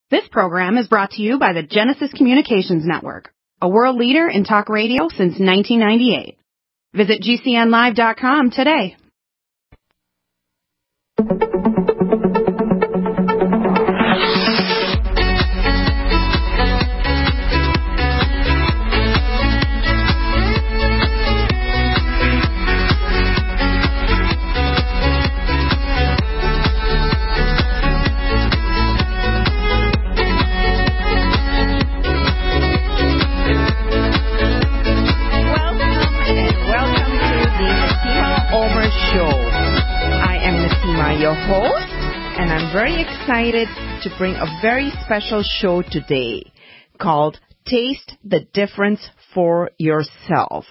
This program is brought to you by the Genesis Communications Network, a world leader in talk radio since 1998. Visit GCNlive.com today. Your host, and I'm very excited to bring a very special show today called Taste the Difference for Yourself.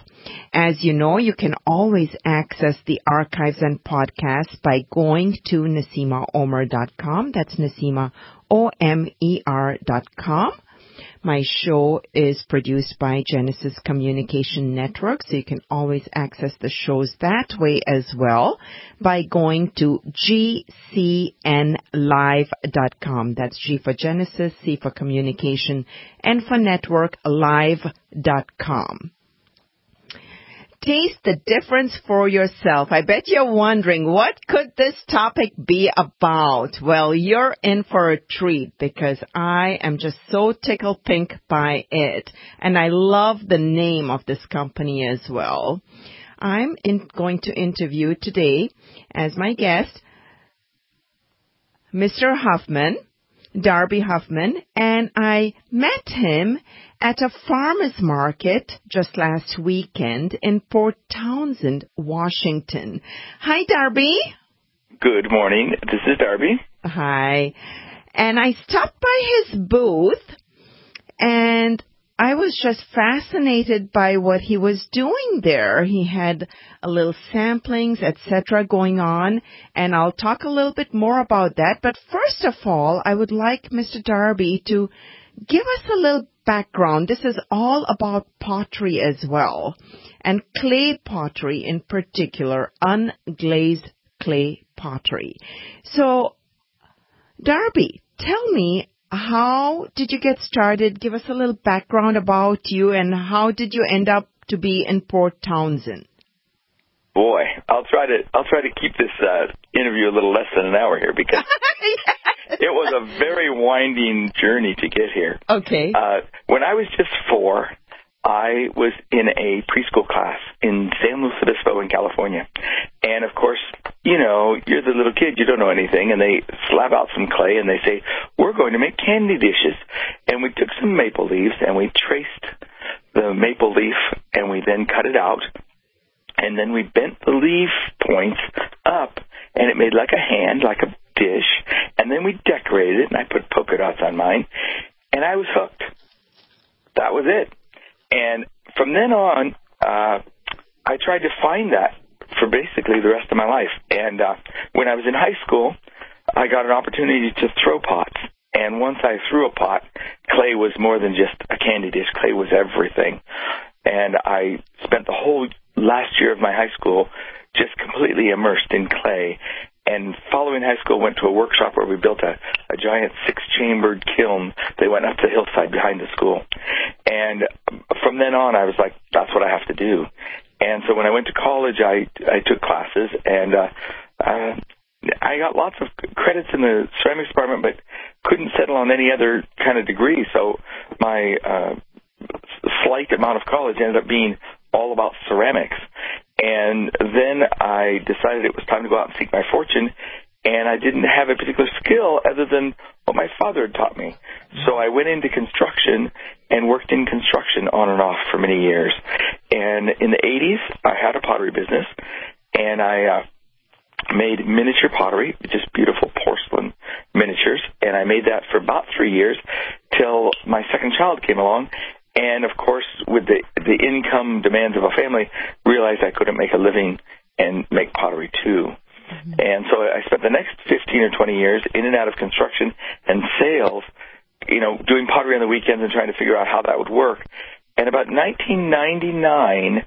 As you know, you can always access the archives and podcasts by going to NaseemaOmer.com. That's NaseemaOmer.com. My show is produced by Genesis Communication Network, so you can always access the shows that way as well by going to GCNlive.com. That's G for Genesis, C for Communication, N for Network, live.com. Taste the difference for yourself. I bet you're wondering, what could this topic be about? Well, you're in for a treat because I am just so tickled pink by it. And I love the name of this company as well. I'm going to interview today as my guest, Mr. Huffman, Darby Huffman, and I met him at a farmer's market just last weekend in Port Townsend, Washington. Hi, Darby. Good morning. This is Darby. Hi. And I stopped by his booth, and I was just fascinated by what he was doing there. He had a little samplings, etc. going on, and I'll talk a little bit more about that. But first of all, I would like Mr. Darby to give us a little background. This is all about pottery as well, and clay pottery in particular, unglazed clay pottery. So, Darby, tell me, how did you get started? Give us a little background about you, and how did you end up to be in Port Townsend? Boy, I'll try to keep this interview a little less than an hour here because yes. It was a very winding journey to get here. Okay. When I was just 4, I was in a preschool class in San Luis Obispo in California. And, of course, you know, you're the little kid, you don't know anything, and they slap out some clay and they say, we're going to make candy dishes. And we took some maple leaves and we traced the maple leaf and we then cut it out. And then we bent the leaf points up and it made like a hand, like a dish. And then we decorated it and I put polka dots on mine and I was hooked. That was it. And from then on, I tried to find that for basically the rest of my life. And when I was in high school, I got an opportunity to throw pots. And once I threw a pot, clay was more than just a candy dish. Clay was everything. And I spent the whole last year of my high school just completely immersed in clay. And following high school, went to a workshop where we built a giant 6-chambered kiln that went up the hillside behind the school. And from then on, I was like, that's what I have to do. And so when I went to college, I took classes, and I got lots of credits in the ceramics department, but couldn't settle on any other kind of degree. So my slight amount of college ended up being all about ceramics. And then I decided it was time to go out and seek my fortune, and I didn't have a particular skill other than what my father had taught me. So I went into construction and worked in construction on and off for many years. And in the 80s, I had a pottery business, and I made miniature pottery, just beautiful porcelain miniatures, and I made that for about 3 years till my second child came along. And, of course, with the income demands of a family, realized I couldn't make a living and make pottery, too. Mm-hmm. And so I spent the next 15 or 20 years in and out of construction and sales, you know, doing pottery on the weekends and trying to figure out how that would work. And about 1999,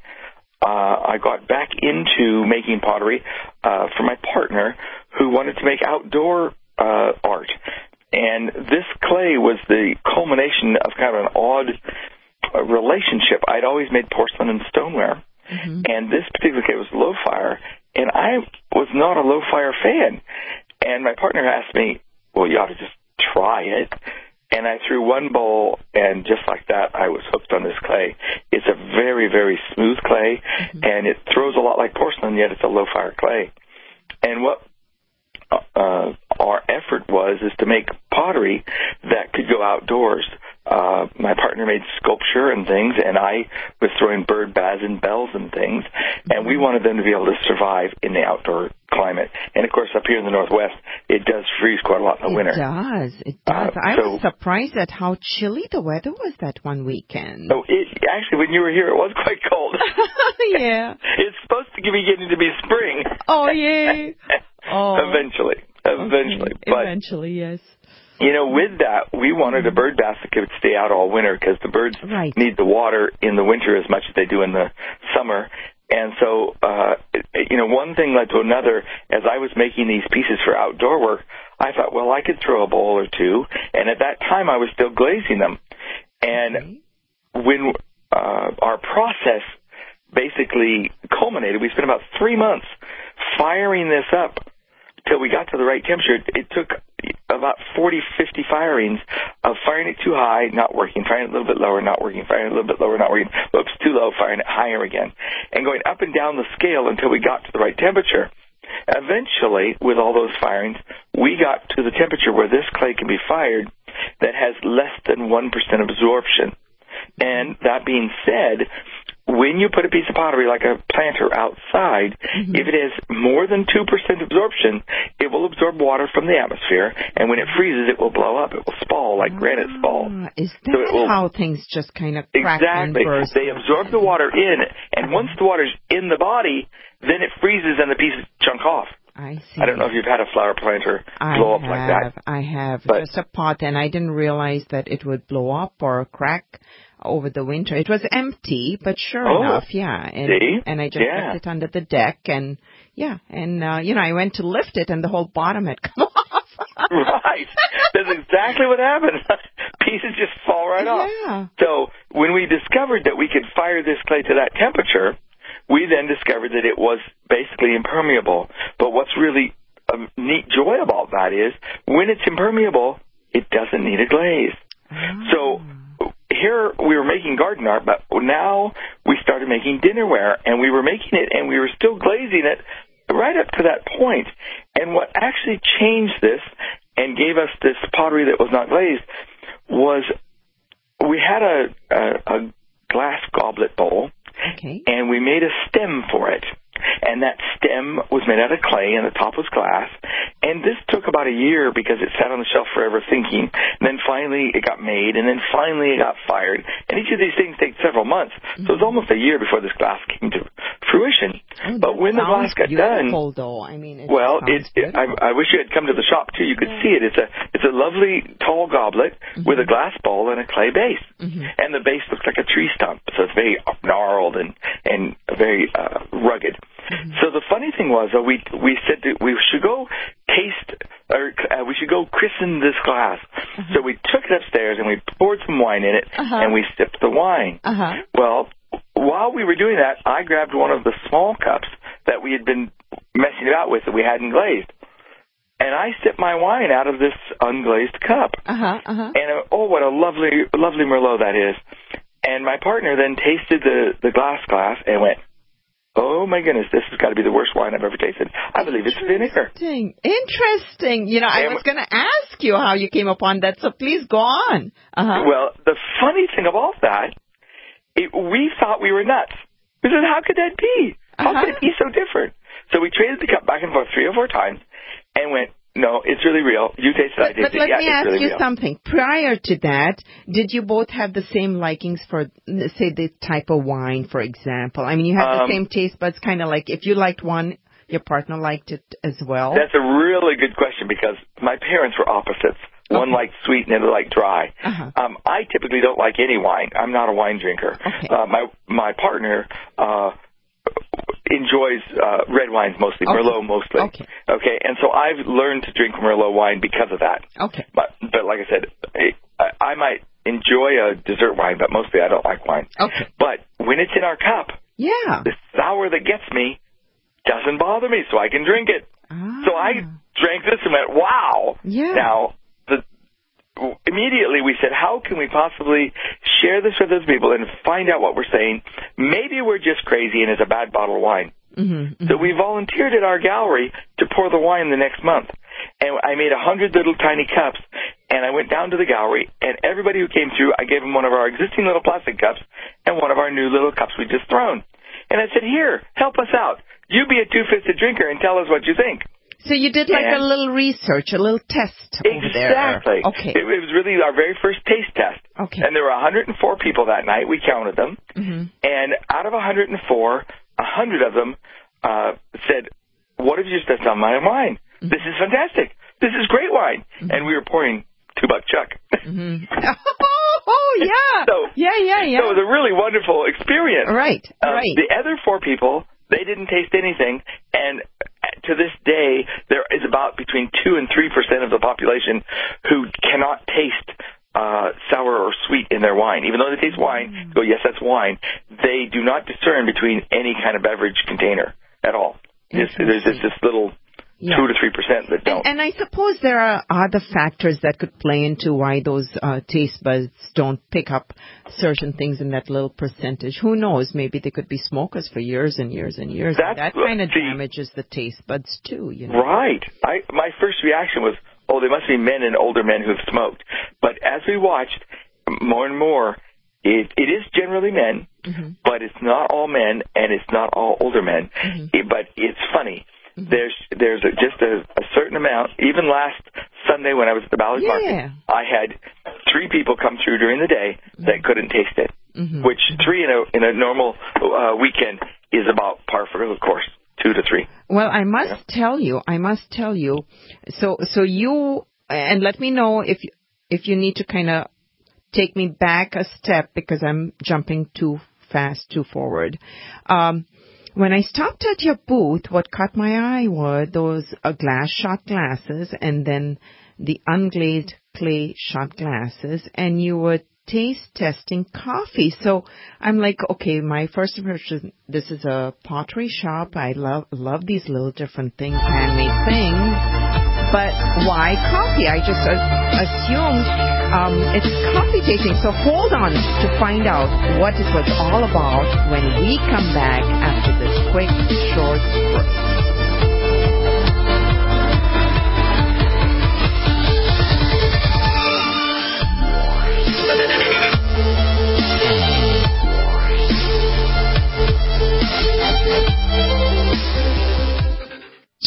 I got back into making pottery for my partner who wanted to make outdoor art. And this clay was the culmination of kind of an odd relationship. I'd always made porcelain and stoneware, and this particular clay was low fire, and I was not a low fire fan. And my partner asked me, well, you ought to just try it. And I threw one bowl, and just like that, I was hooked on this clay. It's a very, very smooth clay, and it throws a lot like porcelain, yet it's a low-fire clay. And what our effort is to make pottery that could go outdoors. My partner made sculpture and things, and I was throwing bird baths and bells and things, and we wanted them to be able to survive in the outdoor climate. And, of course, up here in the Northwest, it does freeze quite a lot in the winter. It does. I was surprised at how chilly the weather was that one weekend. Oh, actually, when you were here, it was quite cold. Yeah. It's supposed to be getting to be spring. Oh, yay. Oh. Eventually. Okay. But, eventually, yes. You know, with that, we wanted a bird bath that could stay out all winter because the birds need the water in the winter as much as they do in the summer. And so, you know, one thing led to another. As I was making these pieces for outdoor work, I thought, well, I could throw a bowl or two. And at that time, I was still glazing them. And when our process basically culminated, we spent about 3 months firing this up till we got to the right temperature. It took about 40, 50 firings of firing it too high, not working, firing it a little bit lower, not working, firing it a little bit lower, not working, whoops, too low, firing it higher again, and going up and down the scale until we got to the right temperature. Eventually, with all those firings, we got to the temperature where this clay can be fired that has less than 1% absorption. And that being said, when you put a piece of pottery like a planter outside, if it has more than 2% absorption, it will absorb water from the atmosphere, and when it freezes, it will blow up. It will spall like granite spall. Is that how things just kind of crack and burst? They absorb the water in, and once the water's in the body, then it freezes and the pieces chunk off. I see. I don't know if you've had a flower planter blow up like that. I have. Just a pot, and I didn't realize that it would blow up or crack over the winter. It was empty, but sure enough, and I just left it under the deck, and you know, I went to lift it, and the whole bottom had come off. Right. That's exactly what happened. Pieces just fall right off. So when we discovered that we could fire this clay to that temperature, we then discovered that it was basically impermeable. But what's really a neat joy about that is when it's impermeable, it doesn't need a glaze. So here we were making garden art, but now we started making dinnerware, and we were making it, and we were still glazing it right up to that point. And what actually changed this and gave us this pottery that was not glazed was we had a glass goblet bowl, and we made a stem for it. And that stem was made out of clay, and the top was glass. And this took about a year because it sat on the shelf forever thinking. And then finally it got made, and then finally it got fired. And each of these things takes several months. So it was almost a year before this glass came to fruition. But when the glass got done, though. I mean, I wish you had come to the shop too. You could see it. It's a lovely tall goblet with a glass bowl and a clay base. And the base looks like a tree stump, so it's very gnarled and very rugged. So the funny thing was, we said that we should go we should go christen this glass. So we took it upstairs and we poured some wine in it, and we sipped the wine. Well, while we were doing that, I grabbed one of the small cups that we had been messing about with that we hadn't glazed. And I sipped my wine out of this unglazed cup. And what a lovely Merlot that is. And my partner then tasted the glass and went, oh, my goodness, this has got to be the worst wine I've ever tasted. I believe it's vinegar. Interesting. You know, I was going to ask you how you came upon that, so please go on. Well, the funny thing about that, we thought we were nuts. We said, how could that be? How could it be so different? So we traded the cup back and forth 3 or 4 times and went, no, it's really real. You tasted it, I tasted it. But let me ask you something. Prior to that, did you both have the same likings for, say, the type of wine, for example? I mean, you have the same taste buds, kind of like if you liked one, your partner liked it as well? That's a really good question because my parents were opposites. One liked sweet and the other liked dry. I typically don't like any wine. I'm not a wine drinker. My partner enjoys red wines mostly, Merlot mostly. Okay, and so I've learned to drink Merlot wine because of that. Okay. But like I said, I might enjoy a dessert wine, but mostly I don't like wine. Okay. But when it's in our cup, the sour that gets me doesn't bother me, so I can drink it. So I drank this and went, wow. Yeah. Now, immediately we said, how can we possibly share this with other people and find out what we're saying? Maybe we're just crazy and it's a bad bottle of wine. So we volunteered at our gallery to pour the wine the next month. And I made 100 little tiny cups, and I went down to the gallery, and everybody who came through, I gave them one of our existing little plastic cups and one of our new little cups we just thrown. And I said, here, help us out. You be a two-fisted drinker and tell us what you think. So you did like a little research, a little test over there. Exactly. Okay. It was really our very first taste test. Okay. And there were 104 people that night. We counted them. And out of 104, 100 of them said, what have you just done on my wine? This is fantastic. This is great wine. And we were pouring 2 Buck Chuck. Oh, yeah. So it was a really wonderful experience. Right. The other 4 people, they didn't taste anything. And to this day, there is about between 2 and 3% of the population who cannot taste sour or sweet in their wine. Even though they taste wine, go, yes, that's wine, they do not discern between any kind of beverage container at all. There's just this little 2 to 3% that don't. And I suppose there are other factors that could play into why those taste buds don't pick up certain things in that little percentage. Who knows? Maybe they could be smokers for years and years and years. That kind of damages the taste buds too, you know. Right. My first reaction was, oh, they must be men and older men who've smoked. But as we watched more and more, it is generally men, but it's not all men and it's not all older men. But it's funny. There's just a certain amount. Even last Sunday when I was at the Ballard Market, I had 3 people come through during the day that couldn't taste it, which 3 in a normal weekend is about par for, of course, 2 to 3. Well, I must tell you. So you, and let me know if you need to kind of take me back a step because I'm jumping too fast, too forward. When I stopped at your booth, what caught my eye were those glass shot glasses and then the unglazed clay shot glasses, and you were taste testing coffee. So I'm like, okay, my first impression, this is a pottery shop. I love these little different things, handmade things. But why coffee? I just assumed it's coffee tasting. So hold on to find out what it was all about when we come back after this quick, short break.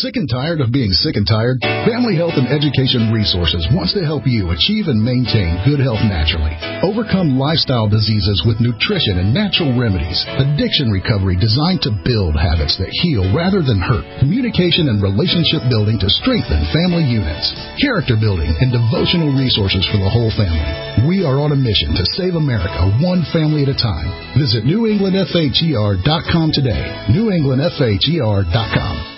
Sick and tired of being sick and tired? Family Health and Education Resources wants to help you achieve and maintain good health naturally. Overcome lifestyle diseases with nutrition and natural remedies. Addiction recovery designed to build habits that heal rather than hurt. Communication and relationship building to strengthen family units. Character building and devotional resources for the whole family. We are on a mission to save America one family at a time. Visit NewEnglandFHER.com today. NewEnglandFHER.com.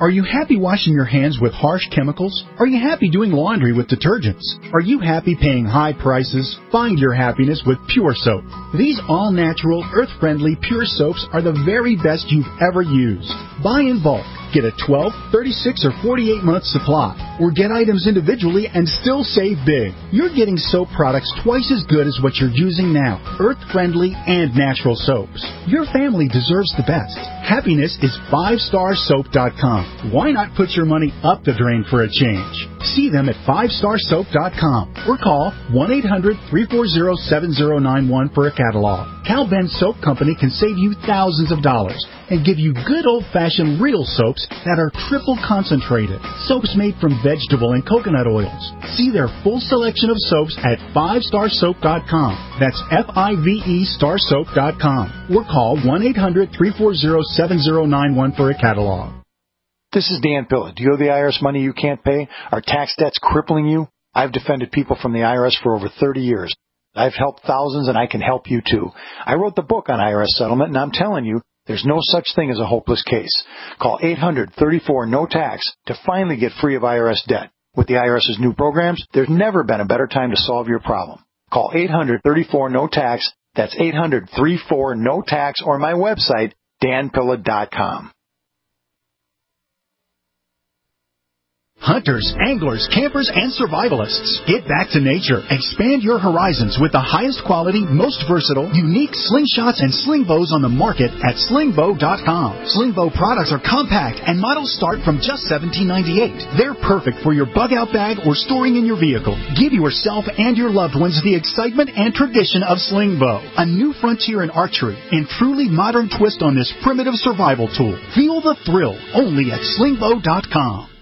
Are you happy washing your hands with harsh chemicals? Are you happy doing laundry with detergents? Are you happy paying high prices? Find your happiness with Pure Soap. These all-natural, earth-friendly Pure Soaps are the very best you've ever used. Buy in bulk. Get a 12, 36, or 48-month supply. Or get items individually and still save big. You're getting soap products twice as good as what you're using now. Earth-friendly and natural soaps. Your family deserves the best. Happiness is 5starsoap.com. Why not put your money up the drain for a change? See them at 5starsoap.com or call 1-800-340-7091 for a catalog. Cal Ben Soap Company can save you thousands of dollars and give you good old-fashioned real soaps that are triple concentrated. Soaps made from vegetable and coconut oils. See their full selection of soaps at 5starsoap.com. That's F-I-V-E starsoap.com. Or call 1-800-340-7091 for a catalog. This is Dan Pilla. Do you owe the IRS money you can't pay? Are tax debts crippling you? I've defended people from the IRS for over 30 years. I've helped thousands, and I can help you too. I wrote the book on IRS settlement, and I'm telling you, There's no such thing as a hopeless case. Call 800-34-NO-TAX to finally get free of IRS debt. With the IRS's new programs, there's never been a better time to solve your problem. Call 800-34-NO-TAX. That's 800-34-NO-TAX, or my website, danpilla.com. Hunters, anglers, campers, and survivalists, get back to nature. Expand your horizons with the highest quality, most versatile, unique slingshots and sling bows on the market at slingbow.com. Sling bow products are compact and models start from just $17.98. They're perfect for your bug out bag or storing in your vehicle. Give yourself and your loved ones the excitement and tradition of sling bow, a new frontier in archery and truly modern twist on this primitive survival tool. Feel the thrill only at slingbow.com.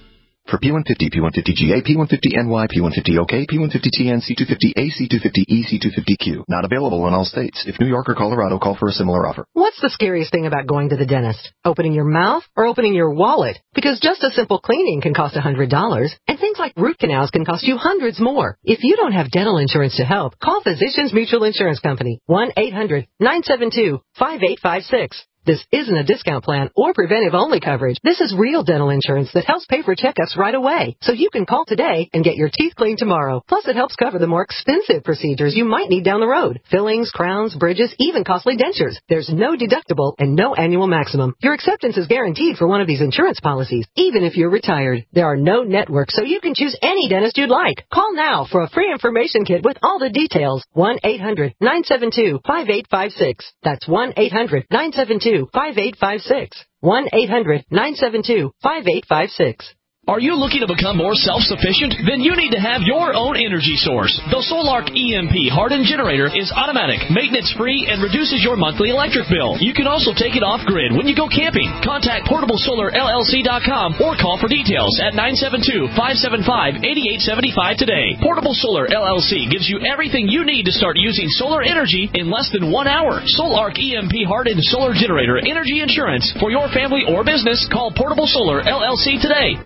For P150, P150GA, P150NY, P150OK, P150TN, C250A, C250E, C250Q. Not available in all states. If New York or Colorado, call for a similar offer. What's the scariest thing about going to the dentist? Opening your mouth or opening your wallet? Because just a simple cleaning can cost $100, and things like root canals can cost you hundreds more. If you don't have dental insurance to help, call Physicians Mutual Insurance Company, 1-800-972-5856. This isn't a discount plan or preventive-only coverage. This is real dental insurance that helps pay for checkups right away. So you can call today and get your teeth cleaned tomorrow. Plus, it helps cover the more expensive procedures you might need down the road. Fillings, crowns, bridges, even costly dentures. There's no deductible and no annual maximum. Your acceptance is guaranteed for one of these insurance policies, even if you're retired. There are no networks, so you can choose any dentist you'd like. Call now for a free information kit with all the details. 1-800-972-5856. That's 1-800-972-5856. 1-800-972-5856. Are you looking to become more self-sufficient? Then you need to have your own energy source. The Solark EMP hardened generator is automatic, maintenance-free, and reduces your monthly electric bill. You can also take it off-grid when you go camping. Contact PortableSolarLLC.com or call for details at 972-575-8875 today. Portable Solar LLC gives you everything you need to start using solar energy in less than 1 hour. Solark EMP hardened solar generator energy insurance for your family or business. Call Portable Solar LLC today.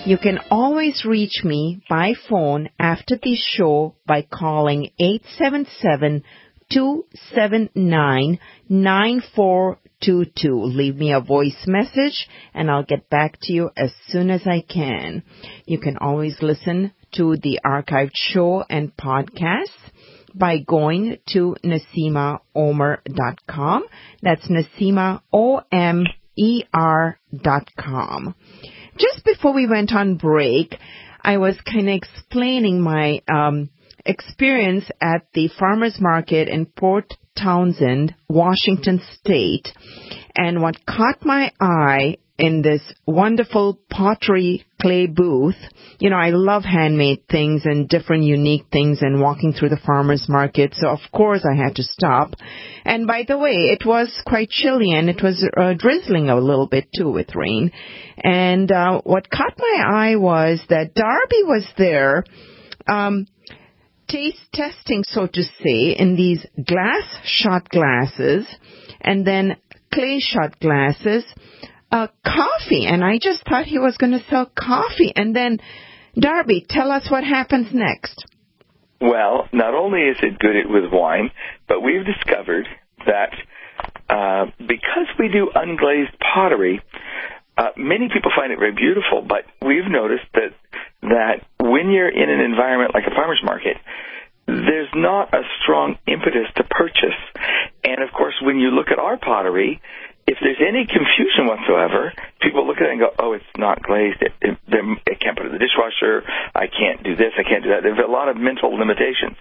You can always reach me by phone after the show by calling 877-279-9422. Leave me a voice message and I'll get back to you as soon as I can. You can always listen to the archived show and podcasts by going to NaseemaOmer.com. That's NaseemaOmer.com. Just before we went on break, I was kind of explaining my experience at the farmers market in Port Townsend, Washington State. And what caught my eye in this wonderful pottery clay booth, you know, I love handmade things and different unique things and walking through the farmers market. So, of course, I had to stop. And by the way, it was quite chilly and it was drizzling a little bit, too, with rain. And what caught my eye was that Darby was there taste testing, so to say, in these glass shot glasses and then clay shot glasses, coffee. And I just thought he was going to sell coffee. And then, Darby, tell us what happens next. Well, not only is it good with wine, but we've discovered that because we do unglazed pottery, many people find it very beautiful, but we've noticed that when you're in an environment like a farmer's market, there's not a strong impetus to purchase. And, of course, when you look at our pottery, if there's any confusion whatsoever, people look at it and go, oh, it's not glazed. I can't put it in the dishwasher. I can't do this. I can't do that. There's a lot of mental limitations.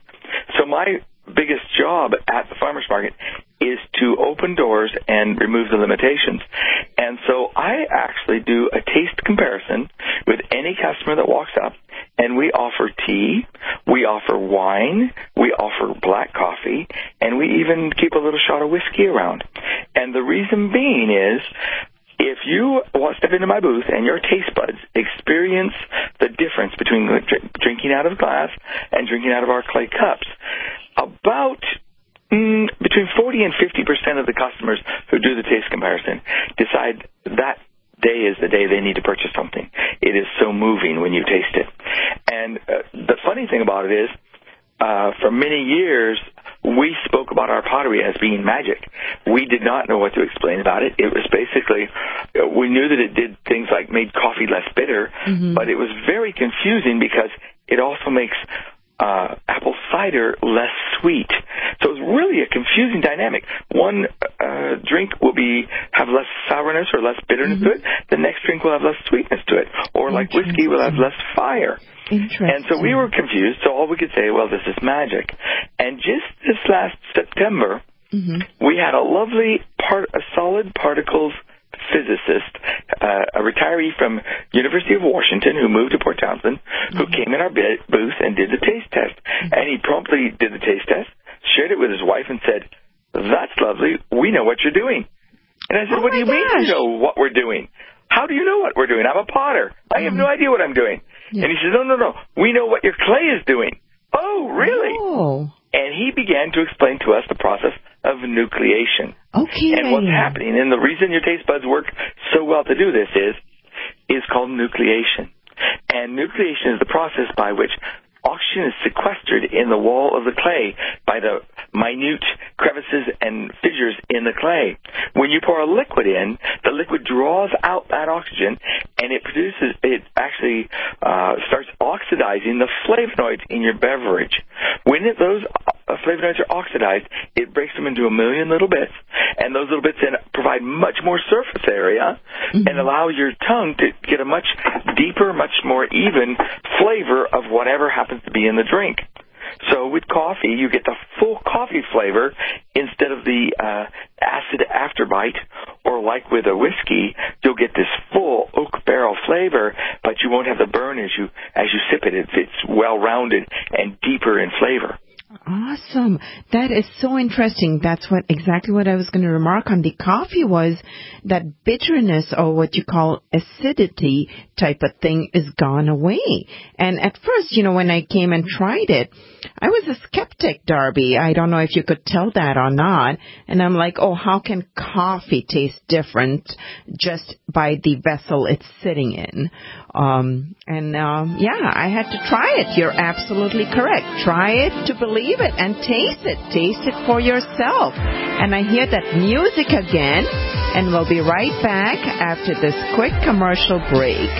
So my biggest job at the farmer's market is to open doors and remove the limitations. And so I actually do a taste comparison with any customer that walks up, and we offer tea, we offer wine, we offer black coffee, and we even keep a little shot of whiskey around. And the reason being is, if you step into my booth and your taste buds experience the difference between drinking out of glass and drinking out of our clay cups, about between 40 and 50% of the customers who do the taste comparison decide that day is the day they need to purchase something. It is so moving when you taste it. And the funny thing about it is, for many years, we spoke about our pottery as being magic. We did not know what to explain about it. It was basically, we knew that it did things like made coffee less bitter, but it was very confusing because it also makes apple cider less sweet. So it was really a confusing dynamic. One drink will have less sourness or less bitterness to it. The next drink will have less sweetness to it. Or like whiskey will have less fire. And so we were confused, so all we could say, well, this is magic. And just this last September, we had a lovely solid particles physicist, a retiree from University of Washington who moved to Port Townsend, who came in our booth and did the taste test. And he promptly did the taste test, shared it with his wife, and said, "That's lovely. We know what you're doing." And I said, "What do you mean you know what we're doing? How do you know what we're doing? I'm a potter. I have no idea what I'm doing." And he says, No. We know what your clay is doing." "Oh, really?" And he began to explain to us the process of nucleation. And what's happening, and the reason your taste buds work so well to do this is called nucleation. And nucleation is the process by which oxygen is sequestered in the wall of the clay by the minute crevices and fissures in the clay. When you pour a liquid in, the liquid draws out that oxygen, and it actually starts oxidizing the flavonoids in your beverage. When those flavonoids are oxidized, it breaks them into a million little bits, and those little bits then provide much more surface area and allow your tongue to get a much deeper, much more even flavor of whatever happens to be in the drink. So with coffee, you get the full coffee flavor instead of the acid afterbite, or like with a whiskey, you'll get this full oak barrel flavor, but you won't have the burn as you sip it. It's well-rounded and deeper in flavor. Awesome. That is so interesting. That's exactly what I was going to remark on the coffee was that bitterness, or what you call acidity type of thing, is gone away. And at first, when I came and tried it, I was a skeptic, Darby. I don't know if you could tell that or not. And I'm like, how can coffee taste different just by the vessel it's sitting in? I had to try it. You're absolutely correct. Try it to believe it and taste it. Taste it for yourself. And I hear that music again, and we'll be right back after this quick commercial break.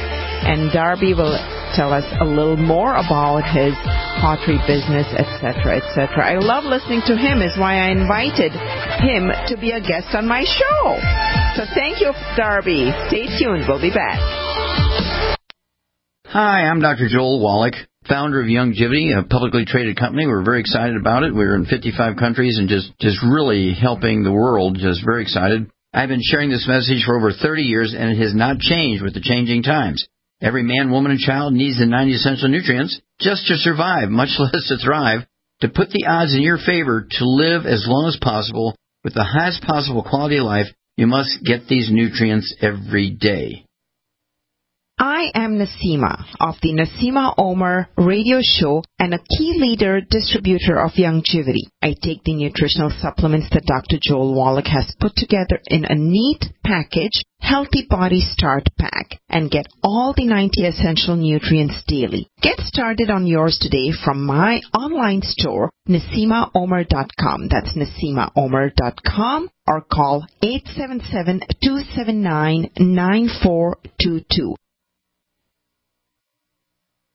And Darby will tell us a little more about his pottery business, etc., etc. I love listening to him, is why I invited him to be a guest on my show. So thank you, Darby. Stay tuned. We'll be back. Hi, I'm Dr. Joel Wallach, founder of Youngevity, a publicly traded company. We're very excited about it. We're in 55 countries and just really helping the world. Just very excited. I've been sharing this message for over 30 years, and it has not changed with the changing times. Every man, woman, and child needs the 90 essential nutrients just to survive, much less to thrive. To put the odds in your favor to live as long as possible with the highest possible quality of life, you must get these nutrients every day. I am Naseema of the Naseema Omer Radio Show and a key leader distributor of Youngevity. I take the nutritional supplements that Dr. Joel Wallach has put together in a neat package, Healthy Body Start Pack, and get all the 90 essential nutrients daily. Get started on yours today from my online store, NaseemaOmer.com. That's NaseemaOmer.com, or call 877-279-9422.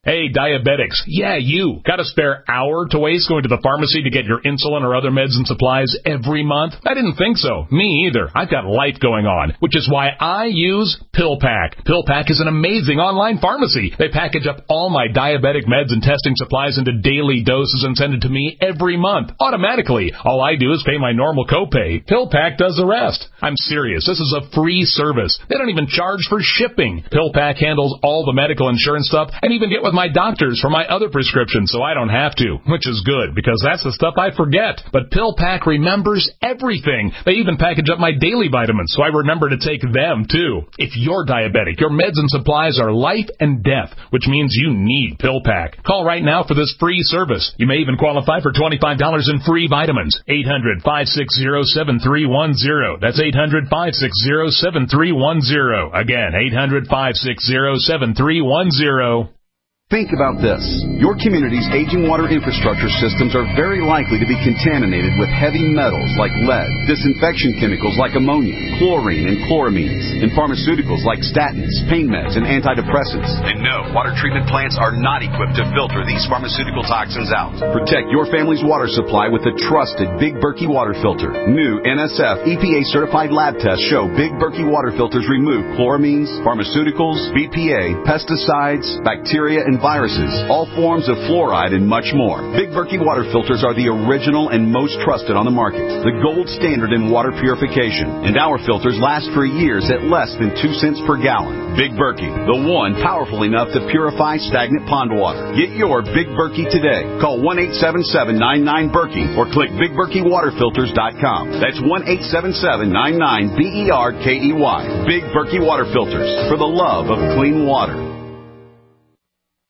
Hey, diabetics. Yeah, you. Got a spare hour to waste going to the pharmacy to get your insulin or other meds and supplies every month? I didn't think so. Me either. I've got life going on, which is why I use PillPack. PillPack is an amazing online pharmacy. They package up all my diabetic meds and testing supplies into daily doses and send it to me every month, automatically. All I do is pay my normal copay. PillPack does the rest. I'm serious. This is a free service. They don't even charge for shipping. PillPack handles all the medical insurance stuff and even get with my doctors for my other prescriptions so I don't have to, which is good because that's the stuff I forget. But PillPack remembers everything. They even package up my daily vitamins so I remember to take them too. If you're diabetic, your meds and supplies are life and death, which means you need PillPack. Call right now for this free service. You may even qualify for $25 in free vitamins. 800-560-7310. That's 800-560-7310. Again, 800-560-7310. Think about this. Your community's aging water infrastructure systems are very likely to be contaminated with heavy metals like lead, disinfection chemicals like ammonia, chlorine, and chloramines, and pharmaceuticals like statins, pain meds, and antidepressants. And no, water treatment plants are not equipped to filter these pharmaceutical toxins out. Protect your family's water supply with the trusted Big Berkey water filter. New NSF EPA-certified lab tests show Big Berkey water filters remove chloramines, pharmaceuticals, BPA, pesticides, bacteria, and viruses, all forms of fluoride, and much more. Big Berkey water filters are the original and most trusted on the market, the gold standard in water purification, and our filters last for years at less than 2 cents per gallon. Big Berkey, the one powerful enough to purify stagnant pond water. Get your Big Berkey today. Call 1-877-99-BERKEY or click BigBerkeyWaterFilters.com. That's 1-877-99-BERKEY. Big Berkey Water Filters, for the love of clean water.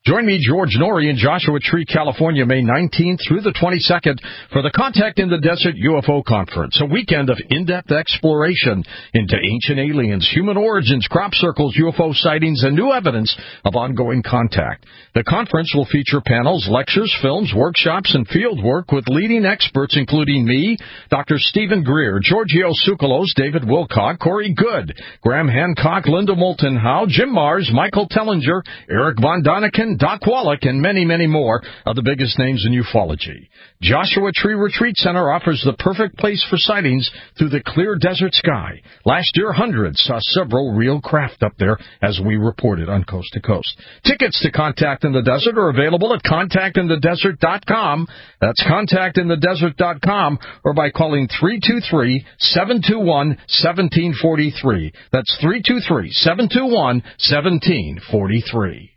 Join me, George Norrie, in Joshua Tree, California, May 19th through the 22nd for the Contact in the Desert UFO Conference, a weekend of in-depth exploration into ancient aliens, human origins, crop circles, UFO sightings, and new evidence of ongoing contact. The conference will feature panels, lectures, films, workshops, and field work with leading experts, including me, Dr. Stephen Greer, Giorgio Tsoukalos, David Wilcock, Corey Good, Graham Hancock, Linda Moulton Howe, Jim Mars, Michael Tellinger, Eric Von Daniken, Doc Wallach, and many, many more of the biggest names in ufology. Joshua Tree Retreat Center offers the perfect place for sightings through the clear desert sky. Last year, hundreds saw several real craft up there, as we reported on Coast to Coast. Tickets to Contact in the Desert are available at contactinthedesert.com. That's contactinthedesert.com, or by calling 323-721-1743. That's 323-721-1743.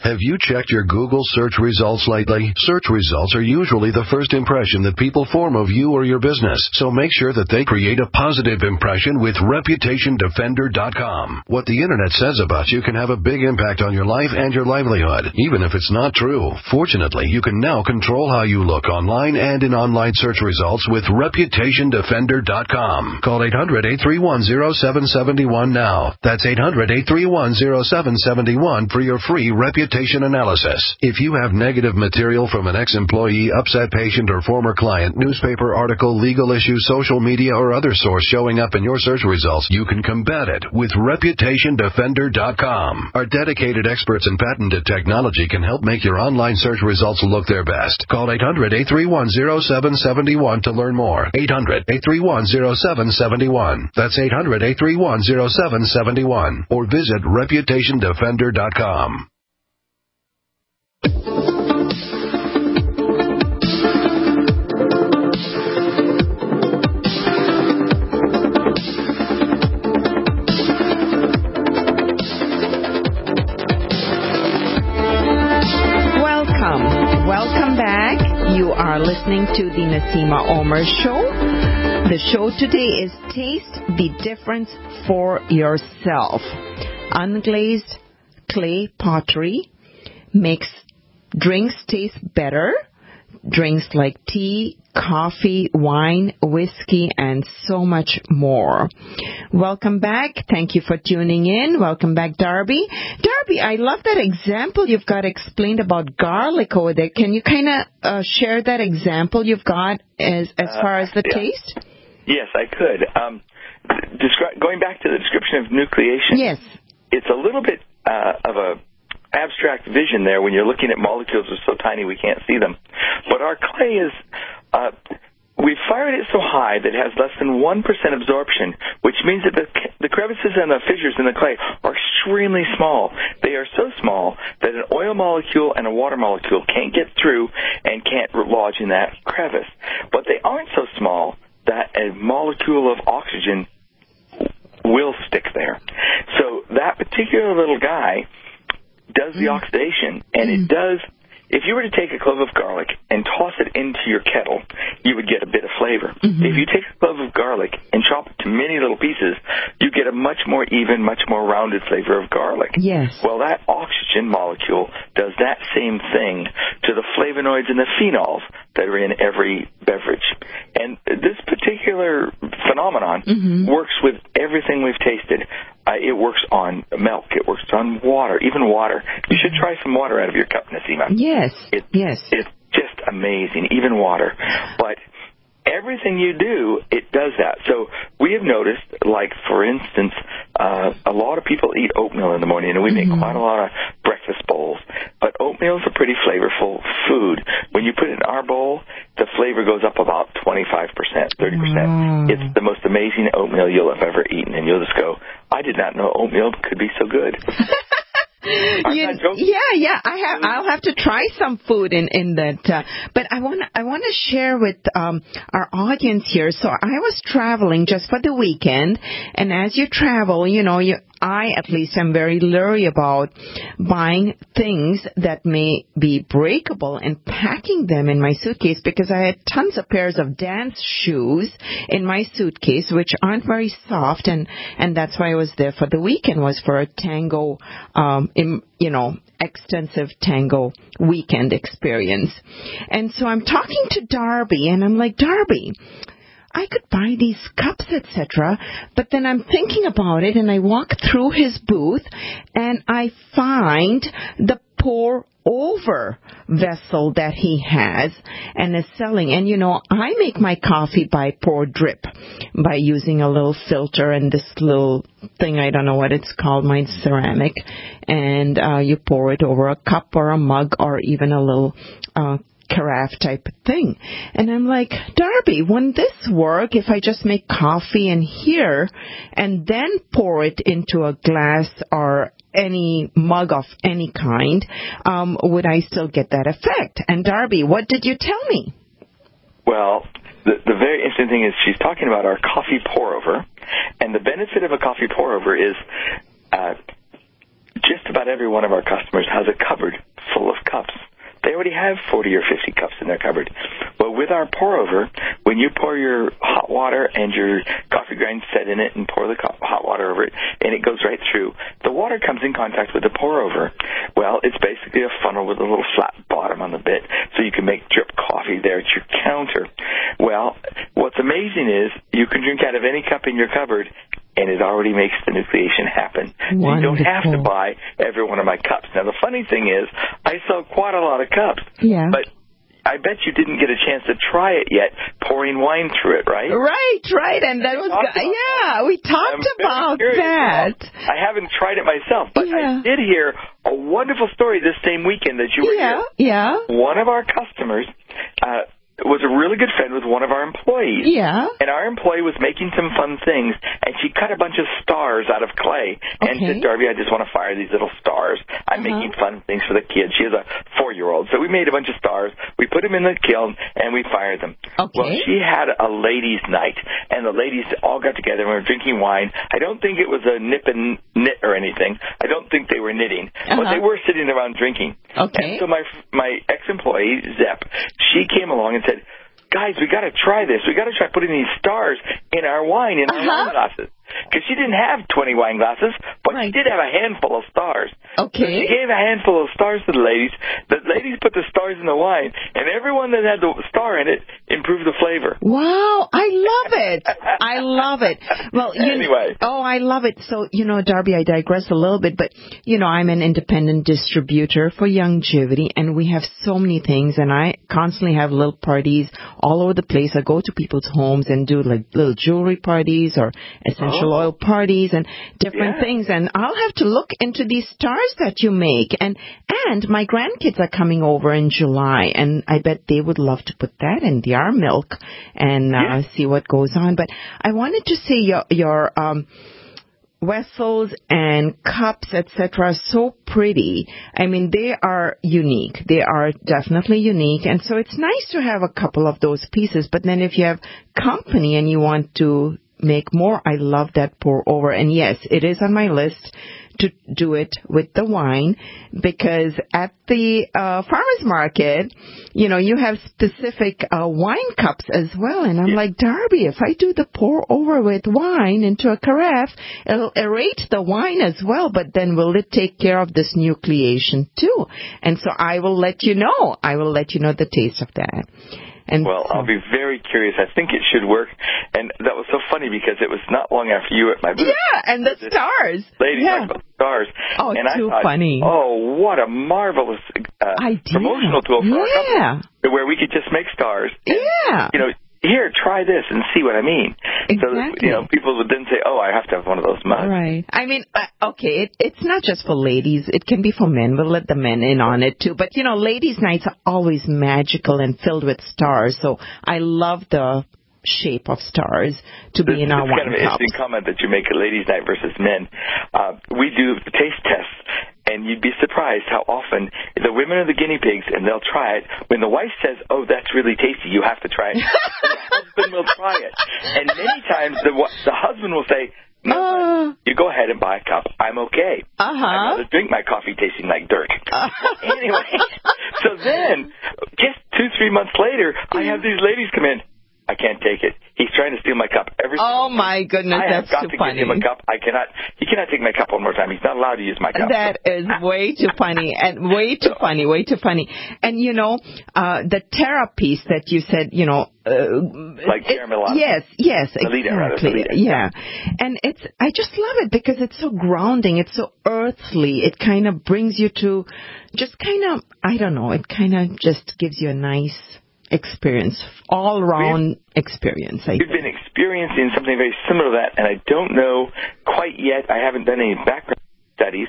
Have you checked your Google search results lately? Search results are usually the first impression that people form of you or your business, so make sure that they create a positive impression with ReputationDefender.com. What the Internet says about you can have a big impact on your life and your livelihood, even if it's not true. Fortunately, you can now control how you look online and in online search results with ReputationDefender.com. Call 800-831-0771 now. That's 800-831-0771 for your free reputation analysis. If you have negative material from an ex-employee, upset patient, or former client, newspaper article, legal issue, social media, or other source showing up in your search results, you can combat it with ReputationDefender.com. Our dedicated experts in patented technology can help make your online search results look their best. Call 800-831-0771 to learn more. 800-831-0771. That's 800-831-0771. Or visit ReputationDefender.com. Welcome back. You are listening to the Naseema Omer Show. The show today is Taste the Difference for Yourself. Unglazed clay pottery makes drinks taste better. Drinks like tea, coffee, wine, whiskey, and so much more. Welcome back. Thank you for tuning in. Welcome back, Darby. Darby, I love that example you've got explained about garlic over there. Can you kind of share that example you've got as far as the taste? Yes, I could. Going back to the description of nucleation. Yes. It's a little bit of a abstract vision there when you're looking at molecules that are so tiny we can't see them. But our clay is, we've fired it so high that it has less than 1% absorption, which means that the crevices and the fissures in the clay are extremely small. They are so small that an oil molecule and a water molecule can't get through and can't lodge in that crevice. But they aren't so small that a molecule of oxygen will stick there. So that particular little guy does the oxidation, and it does. If you were to take a clove of garlic and toss it into your kettle, you would get a bit of flavor. If you take a clove of garlic and chop it to many little pieces, you get a much more even, much more rounded flavor of garlic. Yes. Well, that oxygen molecule does that same thing to the flavonoids and the phenols that are in every beverage. And this particular phenomenon works with everything we've tasted. It works on milk. It works on water, even water. You should try some water out of your cup, Naseema. Yes. It's just amazing, even water. But everything you do, it does that. So we have noticed, like, for instance, a lot of people eat oatmeal in the morning, and we make quite a lot of breakfast bowls. But oatmeal is a pretty flavorful food. When you put it in our bowl, the flavor goes up about 25%, 30%. It's the most amazing oatmeal you'll have ever eaten, and you'll just go, I did not know oatmeal could be so good. I'll have to try some food in that. But I want to share with our audience here. So I was traveling just for the weekend, and as you travel, I at least am very leery about buying things that may be breakable and packing them in my suitcase, because I had tons of pairs of dance shoes in my suitcase which aren't very soft, and that's why I was there for the weekend, was for a tango extensive tango weekend experience. And so I'm talking to Darby, and I'm like, Darby, I could buy these cups, etc. But then I'm thinking about it, and I walk through his booth, and I find the pour-over vessel that he has and is selling. And, I make my coffee by pour drip, by using a little filter and this little thing, I don't know what it's called, mine's ceramic, and you pour it over a cup or a mug or even a little carafe type thing. And I'm like, Darby, wouldn't this work if I just make coffee in here and then pour it into a glass or any mug of any kind? Would I still get that effect? And Darby, what did you tell me? Well, the very interesting thing is she's talking about our coffee pour-over, and the benefit of a coffee pour-over is just about every one of our customers has a cupboard full of cups. They already have 40 or 50 cups in their cupboard. But with our pour-over, when you pour your hot water and your coffee grind set in it and pour the hot water over it, and it goes right through, the water comes in contact with the pour-over. Well, it's basically a funnel with a little flat bottom on the bit, so you can make drip coffee there at your counter. Well, what's amazing is you can drink out of any cup in your cupboard, and it already makes the nucleation happen. Wonderful. You don't have to buy every one of my cups. Now, the funny thing is, I sell quite a lot of cups, but I bet you didn't get a chance to try it yet, pouring wine through it, right? Right, and that was we talked about that. I haven't tried it myself, but I did hear a wonderful story this same weekend that you were here. Yeah. One of our customers was a really good friend with one of our employees. Yeah. And our employee was making some fun things, and she cut a bunch of stars out of clay and said, Darby, I just want to fire these little stars. I'm making fun things for the kids. She has a 4-year-old. So we made a bunch of stars. We put them in the kiln, and we fired them. Okay. Well, she had a ladies' night, and the ladies all got together and were drinking wine. I don't think it was a nip and knit or anything. I don't think they were knitting. But they were sitting around drinking. Okay. And so my ex-employee, Zep, she came along and said, guys, we got to try this. We got to try putting these stars in our wine, in our wine glasses. Because she didn't have 20 wine glasses, but she did have a handful of stars. Okay. So she gave a handful of stars to the ladies. The ladies put the stars in the wine, and everyone that had the star in it improved the flavor. Wow, I love it. I love it. Well, anyway. I love it. So, Darby, I digress a little bit, but, I'm an independent distributor for Youngevity, and we have so many things, and I constantly have little parties all over the place. I go to people's homes and do like little jewelry parties or essential oil parties and different things, and I'll have to look into these stars that you make. And my grandkids are coming over in July, and I bet they would love to put that in their milk and see what goes on. But I wanted to say your vessels and cups, etc., are so pretty. I mean, they are unique. They are definitely unique, and so it's nice to have a couple of those pieces. But then if you have company and you want to make more. I love that pour over. And yes, it is on my list to do it with the wine, because at the farmer's market, you know, you have specific wine cups as well. And I'm like, Darby, if I do the pour over with wine into a carafe, it'll aerate the wine as well, but then will it take care of this nucleation too? And so I will let you know. I will let you know the taste of that. And well, I'll be very curious. I think it should work. And that was so funny because it was not long after you at my booth. Yeah, and the stars. Lady talked about stars. Oh, and too I thought, funny. Oh, what a marvelous promotional tool for our company, where we could just make stars. And, you know, here, try this and see what I mean. Exactly. So, you know, people would then say, oh, I have to have one of those mugs. Right. I mean, okay, it's not just for ladies. It can be for men. We'll let the men in on it, too. But, you know, ladies' nights are always magical and filled with stars. So I love the shape of stars to be in our wine cups. It's kind of an interesting comment that you make a ladies' night versus men. We do the taste tests, and you'd be surprised how often the women are the guinea pigs, and they'll try it. When the wife says, oh, that's really tasty, you have to try it, the husband will try it. And many times the husband will say, no, you go ahead and buy a cup. I'm okay. I'd rather drink my coffee tasting like dirt. Anyway, so then, just 2-3 months later, I have these ladies come in. I can't take it. He's trying to steal my cup every single time. My goodness, that's too funny. I have got to give him a cup. He cannot take my cup one more time. He's not allowed to use my cup. That is way too funny, and way too funny. And, you know, the Terra piece that you said, you know, like caramel. Yes, exactly. Yeah. And I just love it because it's so grounding. It's so earthly. It kind of brings you to just kind of, I don't know, it kind of just gives you a nice experience, all-around experience. We've been experiencing something very similar to that, and I don't know quite yet. I haven't done any background studies,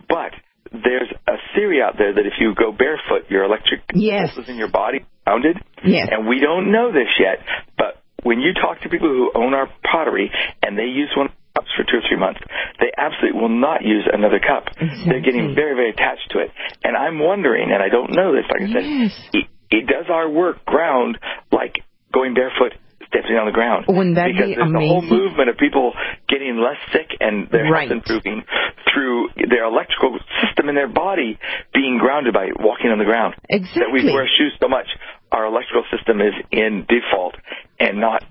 but there's a theory out there that if you go barefoot, your electric pulses in your body are grounded. Yes. And we don't know this yet, but when you talk to people who own our pottery and they use one of the cups for 2 or 3 months, they absolutely will not use another cup. Exactly. They're getting very, very attached to it. And I'm wondering, and I don't know this, like I said, it does our work ground like going barefoot, stepping on the ground. Wouldn't that be amazing? Because there's a whole movement of people getting less sick and their health improving through their electrical system in their body being grounded by walking on the ground. Exactly. That we wear shoes so much, our electrical system is in default and not,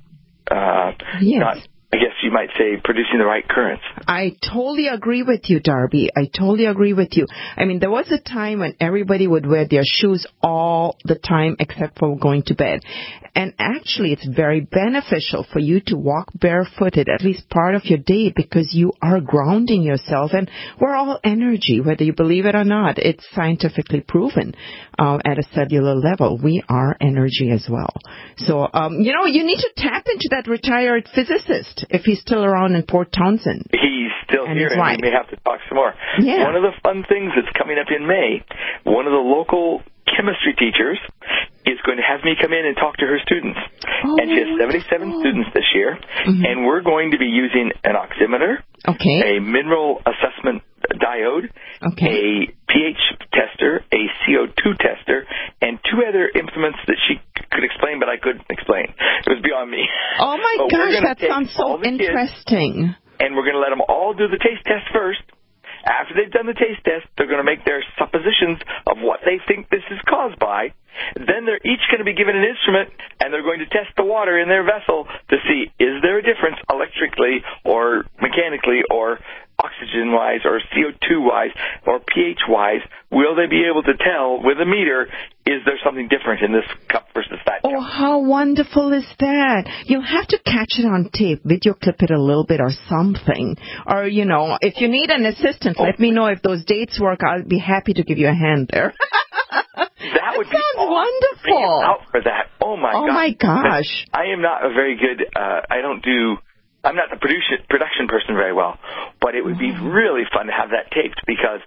I guess you might say, producing the right currents. I totally agree with you, Darby. I totally agree with you. I mean, there was a time when everybody would wear their shoes all the time except for going to bed. And actually, it's very beneficial for you to walk barefooted at least part of your day because you are grounding yourself. And we're all energy, whether you believe it or not. It's scientifically proven at a cellular level. We are energy as well. So, you know, you need to tap into that retired physicist if he's still around in Port Townsend. He's still here, and we may have to talk some more. Yeah. One of the fun things that's coming up in May, one of the local chemistry teachers is going to have me come in and talk to her students. And she has 77 students this year, and we're going to be using an oximeter, a mineral assessment diode, a pH tester, a CO2 tester, and 2 other implements that she could explain, but I couldn't explain. It was beyond me. Oh, my gosh, that sounds so interesting. And we're going to let them all do the taste test first. After they've done the taste test, they're going to make their suppositions of what they think this is caused by. Then they're each going to be given an instrument, and they're going to test the water in their vessel to see, is there a difference electrically or mechanically or oxygen-wise or CO2-wise or pH-wise? Will they be able to tell with a meter, is there something different in this cup versus that cup? Oh, how wonderful is that? You'll have to catch it on tape, video clip it a little bit or something. Or, you know, if you need an assistant, let me know if those dates work. I'll be happy to give you a hand there. That would be awesome. Wonderful. Out for that. Oh, my gosh. Oh, my gosh. I am not a very good, I'm not the production person very well, but it would be really fun to have that taped because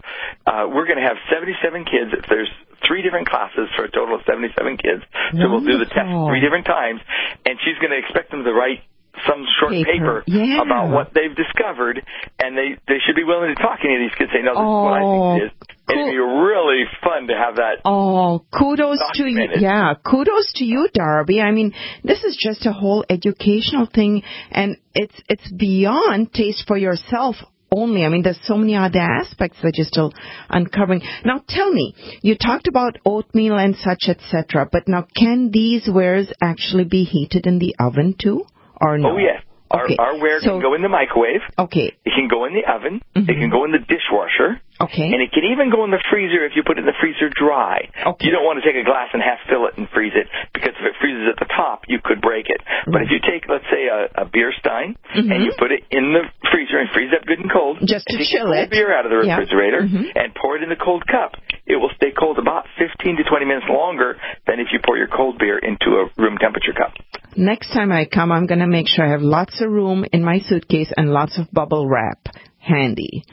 we're going to have 77 kids. There's 3 different classes for a total of 77 kids. So we'll do the test 3 different times, and she's going to expect them to write some short paper about what they've discovered, and they should be willing to talk to any of these kids. Say, no, this is what I think it is. Cool. It'd be really fun to have that. Oh, kudos to you. Yeah, kudos to you, Darby. I mean, this is just a whole educational thing, and it's beyond taste for yourself only. I mean, there's so many other aspects that you're still uncovering. Now, tell me, you talked about oatmeal and such, etc., but now can these wares actually be heated in the oven too, or no? Oh, yes. Our ware can go in the microwave. Okay. It can go in the oven. It can go in the dishwasher. Okay. And it can even go in the freezer if you put it in the freezer dry. Okay. You don't want to take a glass and half fill it and freeze it, because if it freezes at the top, you could break it. But if you take, let's say, a beer stein and you put it in the freezer and freeze it up good and cold, just to chill it, beer out of the refrigerator and pour it in the cold cup, it will stay cold about 15 to 20 minutes longer than if you pour your cold beer into a room temperature cup. Next time I come, I'm going to make sure I have lots of room in my suitcase and lots of bubble wrap handy.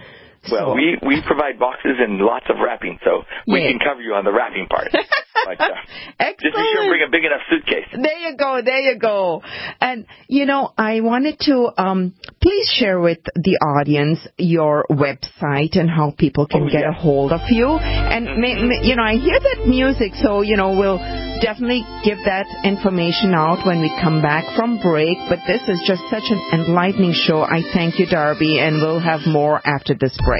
Well, we provide boxes and lots of wrapping, so we can cover you on the wrapping part. But, excellent. Just be sure to bring a big enough suitcase. There you go. And, I wanted to please share with the audience your website and how people can get a hold of you. And, I hear that music, so, we'll definitely give that information out when we come back from break. But this is just such an enlightening show. I thank you, Darby, and we'll have more after this break.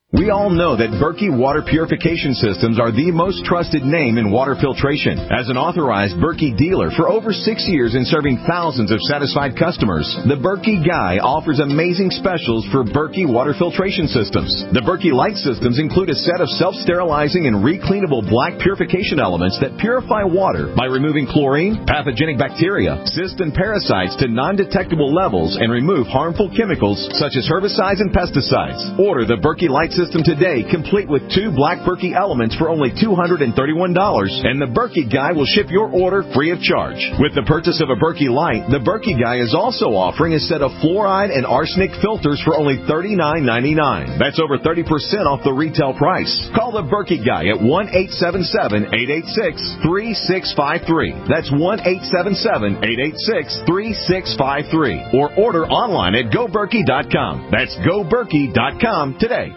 We all know that Berkey Water Purification Systems are the most trusted name in water filtration. As an authorized Berkey dealer for over 6 years and serving thousands of satisfied customers, the Berkey Guy offers amazing specials for Berkey Water Filtration Systems. The Berkey Light Systems include a set of self-sterilizing and recleanable black purification elements that purify water by removing chlorine, pathogenic bacteria, cysts, and parasites to non-detectable levels and remove harmful chemicals such as herbicides and pesticides. Order the Berkey Light System today, complete with 2 black Berkey elements for only $231, and the Berkey Guy will ship your order free of charge. With the purchase of a Berkey Light, the Berkey Guy is also offering a set of fluoride and arsenic filters for only $39.99. That's over 30% off the retail price. Call the Berkey Guy at 1-877-886-3653. That's 1-877-886-3653. Or order online at GoBerkey.com. That's GoBerkey.com today.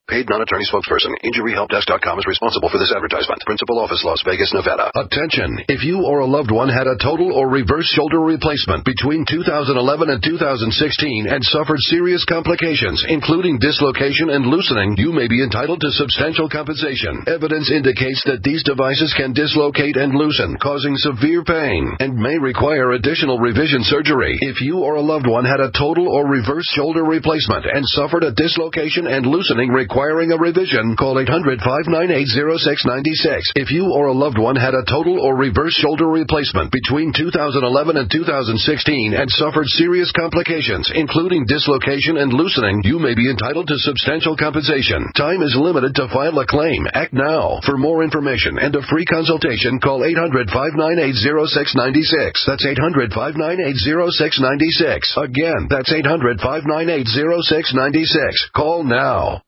Paid non-attorney spokesperson. InjuryHelpDesk.com is responsible for this advertisement. Principal office, Las Vegas, Nevada. Attention! If you or a loved one had a total or reverse shoulder replacement between 2011 and 2016 and suffered serious complications, including dislocation and loosening, you may be entitled to substantial compensation. Evidence indicates that these devices can dislocate and loosen, causing severe pain, and may require additional revision surgery. If you or a loved one had a total or reverse shoulder replacement and suffered a dislocation and loosening requiring a revision, call 800-598-0696. If you or a loved one had a total or reverse shoulder replacement between 2011 and 2016 and suffered serious complications, including dislocation and loosening, you may be entitled to substantial compensation. Time is limited to file a claim. Act now. For more information and a free consultation, call 800-598-0696. That's 800-598-0696. Again, that's 800-598-0696. Call now.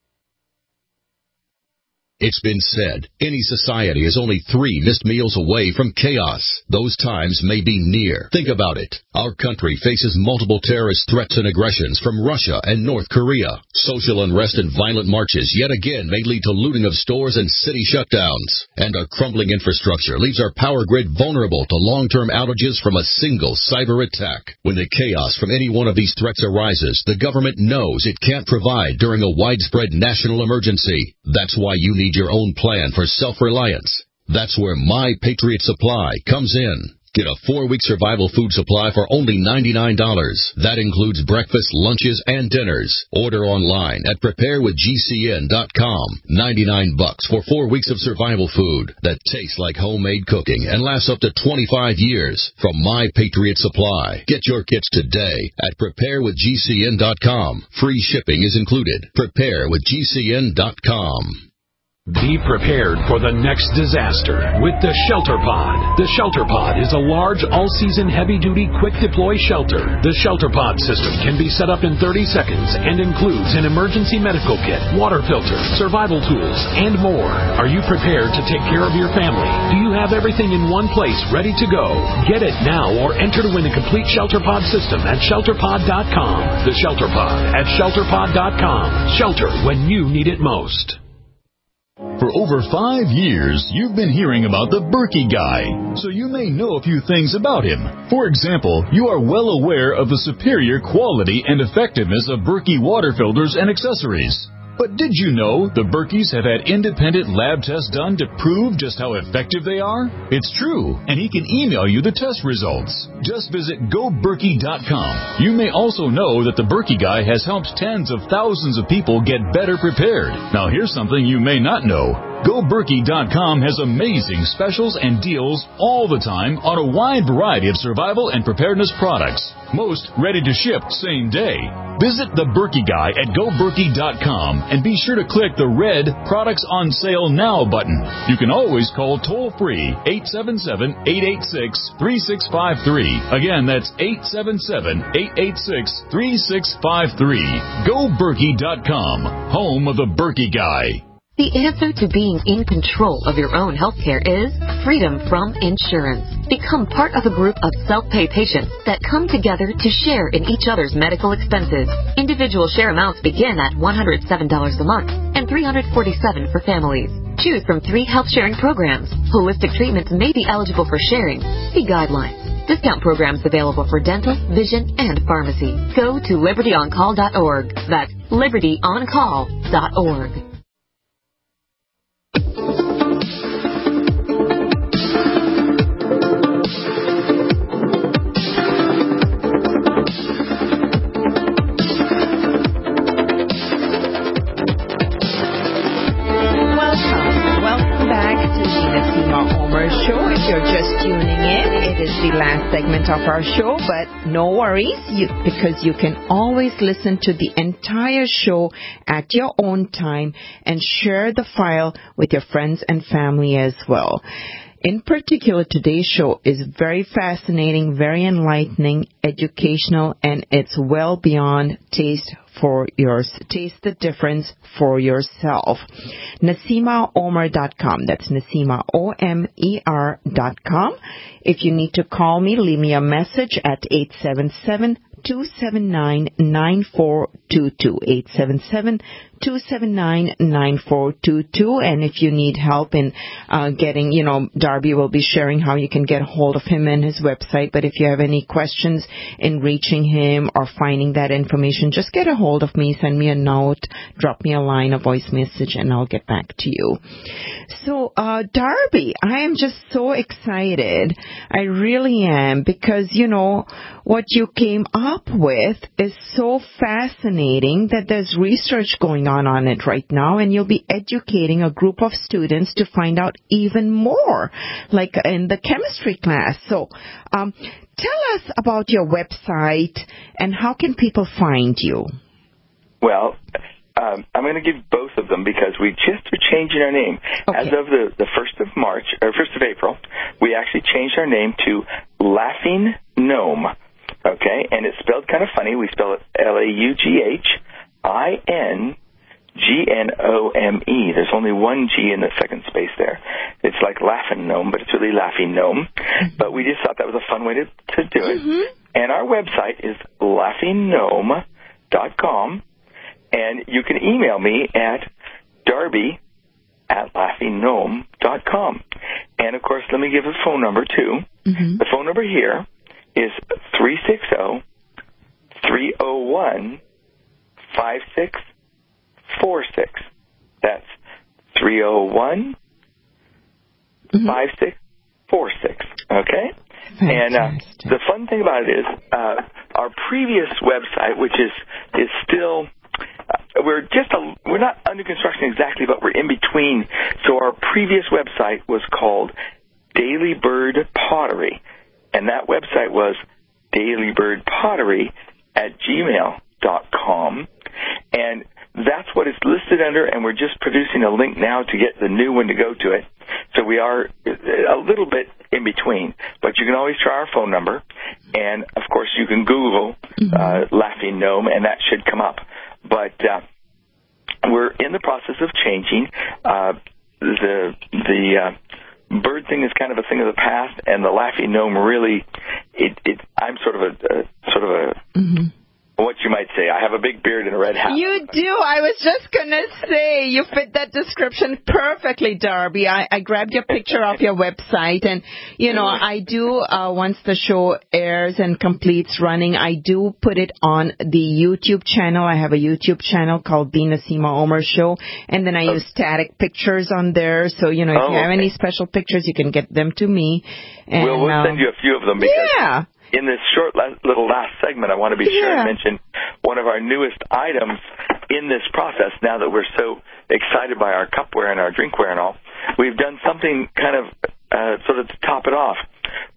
It's been said, any society is only 3 missed meals away from chaos. Those times may be near. Think about it. Our country faces multiple terrorist threats and aggressions from Russia and North Korea. Social unrest and violent marches yet again may lead to looting of stores and city shutdowns. And our crumbling infrastructure leaves our power grid vulnerable to long-term outages from a single cyber attack. When the chaos from any one of these threats arises, the government knows it can't provide during a widespread national emergency. That's why you need your own plan for self-reliance. That's where My Patriot Supply comes in. Get a 4-week survival food supply for only $99. That includes breakfast, lunches, and dinners. Order online at preparewithgcn.com. $99 for 4 weeks of survival food that tastes like homemade cooking and lasts up to 25 years from My Patriot Supply. Get your kits today at preparewithgcn.com. Free shipping is included. Preparewithgcn.com. Be prepared for the next disaster with the Shelter Pod. The Shelter Pod is a large, all-season, heavy-duty, quick-deploy shelter. The Shelter Pod system can be set up in 30 seconds and includes an emergency medical kit, water filter, survival tools, and more. Are you prepared to take care of your family? Do you have everything in one place ready to go? Get it now or enter to win a complete Shelter Pod system at shelterpod.com. The Shelter Pod at shelterpod.com. Shelter when you need it most. For over 5 years, you've been hearing about the Berkey Guy, so you may know a few things about him. For example, you are well aware of the superior quality and effectiveness of Berkey water filters and accessories. But did you know the Berkeys have had independent lab tests done to prove just how effective they are? It's true, and he can email you the test results. Just visit GoBerkey.com. You may also know that the Berkey Guy has helped tens of thousands of people get better prepared. Now here's something you may not know. GoBerkey.com has amazing specials and deals all the time on a wide variety of survival and preparedness products. Most ready to ship same day. Visit the Berkey Guy at GoBerkey.com and be sure to click the red Products on Sale Now button. You can always call toll-free 877-886-3653. Again, that's 877-886-3653. GoBerkey.com, home of the Berkey Guy. The answer to being in control of your own healthcare is freedom from insurance. Become part of a group of self-pay patients that come together to share in each other's medical expenses. Individual share amounts begin at $107 a month and $347 for families. Choose from 3 health-sharing programs. Holistic treatments may be eligible for sharing. See guidelines. Discount programs available for dental, vision, and pharmacy. Go to libertyoncall.org. That's libertyoncall.org. Welcome back to the Naseema Omer Show. If you're just tuning in, it is the last segment of our show, but no worries, because you can always listen to the entire show at your own time and share the file with your friends and family as well. In particular, today's show is very fascinating, very enlightening, educational, and it's well beyond taste the difference for yourself. NaseemaOmer.com. That's Naseema, OMER.com. If you need to call me, leave me a message at 877-279-9422. 877-279-9422. And if you need help in getting, Darby will be sharing how you can get a hold of him and his website. But if you have any questions in reaching him or finding that information, just get a hold of me, send me a note, drop me a line, a voice message, and I'll get back to you. So, Darby, I am just so excited. I really am, because, what you came up with is so fascinating that there's research going on it right now, and you'll be educating a group of students to find out even more, like in the chemistry class. So, tell us about your website and how can people find you? Well, I'm going to give both of them because we just are changing our name. Okay. As of the 1st of March, or 1st of April, we actually changed our name to Laughing Gnome. Okay, and it's spelled kind of funny. We spell it LAUGHINGNOME. There's only one G in the second space there. It's like Laughing Gnome, but it's really Laughing Gnome. But we just thought that was a fun way to do it. Mm-hmm. And our website is laughingnome.com, and you can email me at darby@laughingnome.com. And, of course, let me give a phone number, too. Mm-hmm. The phone number here is 360-301-5646. That's 301-5646. Okay? And the fun thing about it is our previous website, which is still we're not under construction exactly, but we're in between. So our previous website was called Daily Bird Pottery, and that website was dailybirdpottery@gmail.com. And that's what it's listed under, and we're just producing a link now to get the new one to go to it. So we are a little bit in between, but you can always try our phone number, and of course you can Google Laughing Gnome, and that should come up. But we're in the process of changing. The bird thing is kind of a thing of the past, and the Laughing Gnome really, I'm sort of a what you might say. I have a big beard and a red hat. You do. I was just going to say, you fit that description perfectly, Darby. I grabbed your picture off your website, and, I do, once the show airs and completes running, I do put it on the YouTube channel. I have a YouTube channel called The Naseema Omer Show, and then I use static pictures on there. So, if you have any special pictures, you can get them to me. And, we'll send you a few of them because in this short little last segment, I want to be sure to mention one of our newest items in this process. Now that we're so excited by our cupware and our drinkware and all, we've done something kind of sort of to top it off.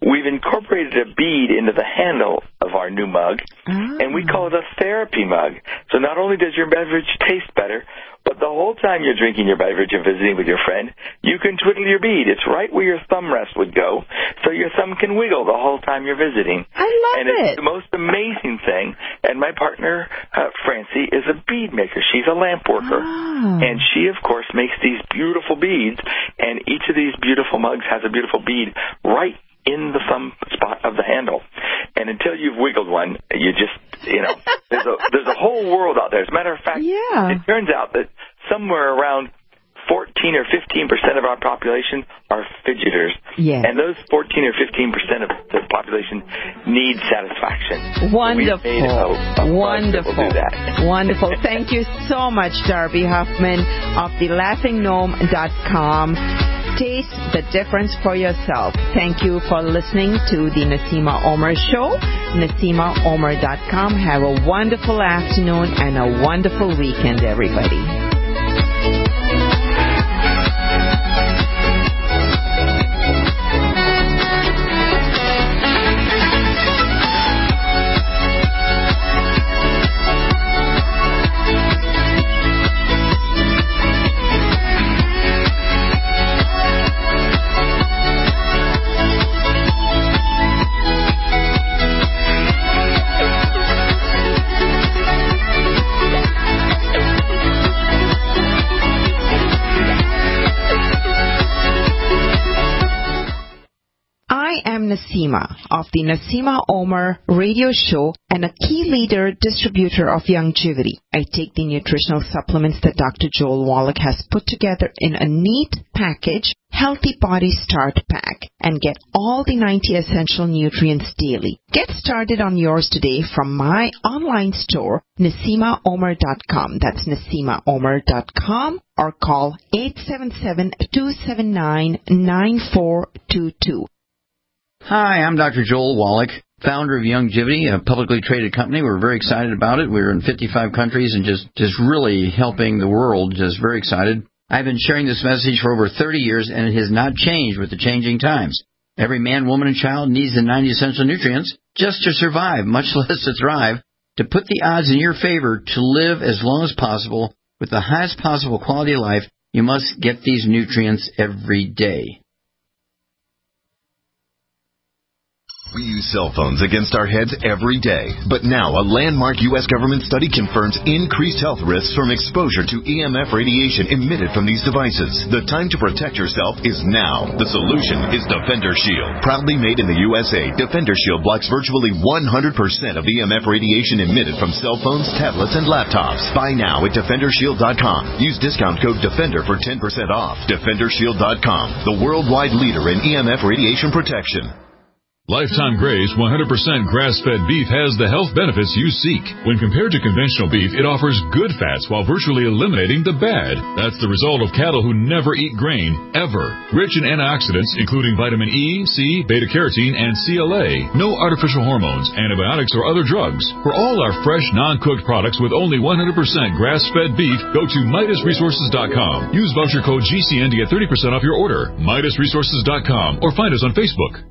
We've incorporated a bead into the handle of our new mug, and we call it a therapy mug. So not only does your beverage taste better, but the whole time you're drinking your beverage and visiting with your friend, you can twiddle your bead. It's right where your thumb rest would go, so your thumb can wiggle the whole time you're visiting. I love it. And it's the most amazing thing. And my partner, Francie, is a bead maker. She's a lamp worker. And she, of course, makes these beautiful beads, and each of these beautiful mugs has a beautiful bead right in the thumb spot of the handle. And until you've wiggled one, you just, there's a whole world out there. As a matter of fact, it turns out that somewhere around 14 or 15% of our population are fidgeters. And those 14 or 15% of the population need satisfaction. Wonderful. Wonderful. Do that. Wonderful. Thank you so much, Darby Huffman of the LaughingGnome.com. Taste the difference for yourself. Thank you for listening to the Naseema Omer Show. NaseemaOmer.com. Have a wonderful afternoon and a wonderful weekend, everybody. Naseema of the Naseema Omer Radio Show and a key leader distributor of Youngevity. I take the nutritional supplements that Dr. Joel Wallach has put together in a neat package, Healthy Body Start Pack, and get all the 90 essential nutrients daily. Get started on yours today from my online store, NaseemaOmer.com. That's NaseemaOmer.com, or call 877-279-9422. Hi, I'm Dr. Joel Wallach, founder of Youngevity, a publicly traded company. We're very excited about it. We're in 55 countries and just really helping the world. Just very excited. I've been sharing this message for over 30 years, and it has not changed with the changing times. Every man, woman, and child needs the 90 essential nutrients just to survive, much less to thrive. To put the odds in your favor to live as long as possible with the highest possible quality of life, you must get these nutrients every day. We use cell phones against our heads every day. But now a landmark U.S. government study confirms increased health risks from exposure to EMF radiation emitted from these devices. The time to protect yourself is now. The solution is Defender Shield. Proudly made in the USA, Defender Shield blocks virtually 100% of EMF radiation emitted from cell phones, tablets, and laptops. Buy now at DefenderShield.com. Use discount code DEFENDER for 10% off. DefenderShield.com, the worldwide leader in EMF radiation protection. Lifetime Grace 100% grass-fed beef has the health benefits you seek. When compared to conventional beef, it offers good fats while virtually eliminating the bad. That's the result of cattle who never eat grain, ever. Rich in antioxidants, including vitamin E, C, beta-carotene, and CLA. No artificial hormones, antibiotics, or other drugs. For all our fresh, non-cooked products with only 100% grass-fed beef, go to MidasResources.com. Use voucher code GCN to get 30% off your order. MidasResources.com, or find us on Facebook.